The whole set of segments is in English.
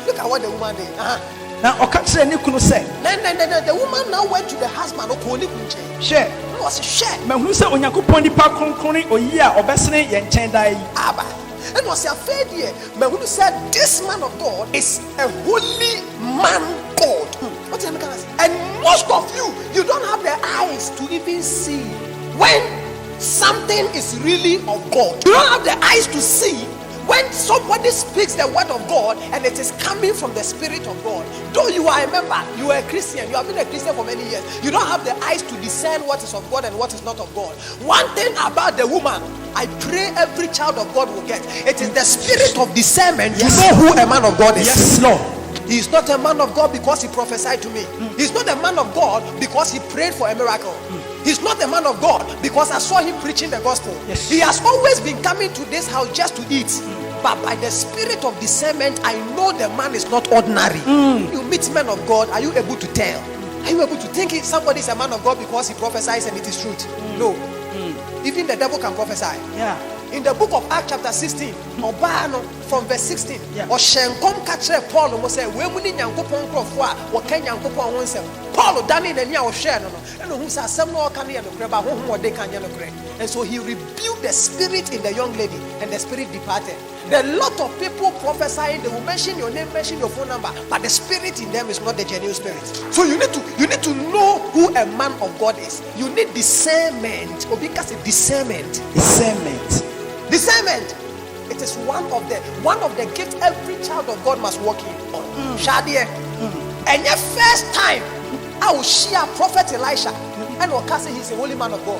Look at what the woman did. Now, The woman now went to the husband. share. Was share. Who said, Onyankopon nipa kronkron oyi a obesene ye nchen dai. Abba. And was afraid here. But when you said this man of God is a holy man God. What am I gonna say? And most of you don't have the eyes to even see when something is really of God. You don't have the eyes to see when somebody speaks the word of God and it is coming from the Spirit of God. Though you are a member, you are a Christian, you have been a Christian for many years, you don't have the eyes to discern what is of God and what is not of God. One thing about the woman, I pray every child of God will get, it is the spirit of discernment to know who a man of God is. Yes, Lord. He is not a man of God because he prophesied to me. He's not a man of God because he prayed for a miracle. He's not a man of God because I saw him preaching the gospel. Yes. He has always been coming to this house just to eat. But by the spirit of discernment, I know the man is not ordinary. You meet men of God, are you able to tell? Are you able to think somebody is a man of God because he prophesies and it is truth? No. Even the devil can prophesy. Yeah. In the book of Acts chapter 16, from verse 16, Yeah. Paul say, Paul done in and who says some more can they can. And so he rebuked the spirit in the young lady, and the spirit departed. There are a lot of people prophesying, they will mention your name, mention your phone number, but the spirit in them is not the genuine spirit. So you need to know who a man of God is. You need discernment. Because discernment. Discernment. It is one of the gifts every child of God must walk in. Shadia. And your first time I will share Prophet Elisha and Okase, he's a holy man of God.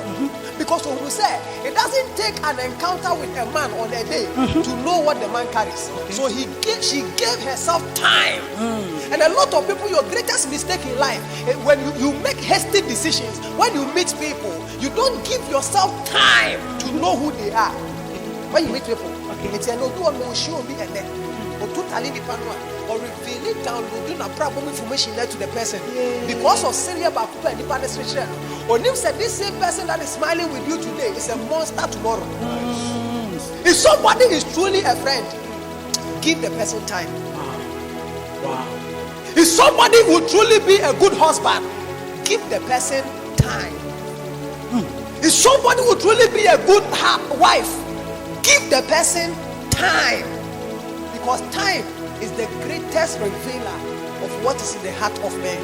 Because when we say it doesn't take an encounter with a man on a day to know what the man carries. So she gave herself time. And a lot of people, your greatest mistake in life, when you make hasty decisions, when you meet people, you don't give yourself time to know who they are. When you meet people, it's a no do no show me and then or totally depend or reveal it, downloading a problem information there to the person. Because of Syria Bakupa and the Palestinian. Or Nim said this same person that is smiling with you today is a monster tomorrow. If somebody is truly a friend, give the person time. Wow. If somebody will truly be a good husband, give the person time. If somebody will truly be a good wife, give the person time. Because time is the greatest revealer of what is in the heart of man.